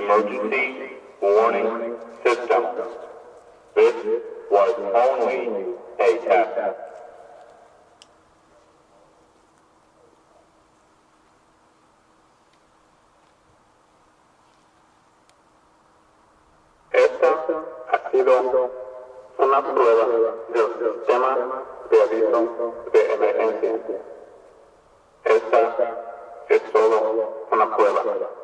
emergency warning system. This was only a test. Esta ha sido una prueba del sistema de aviso de emergencia. Esta es solo una prueba.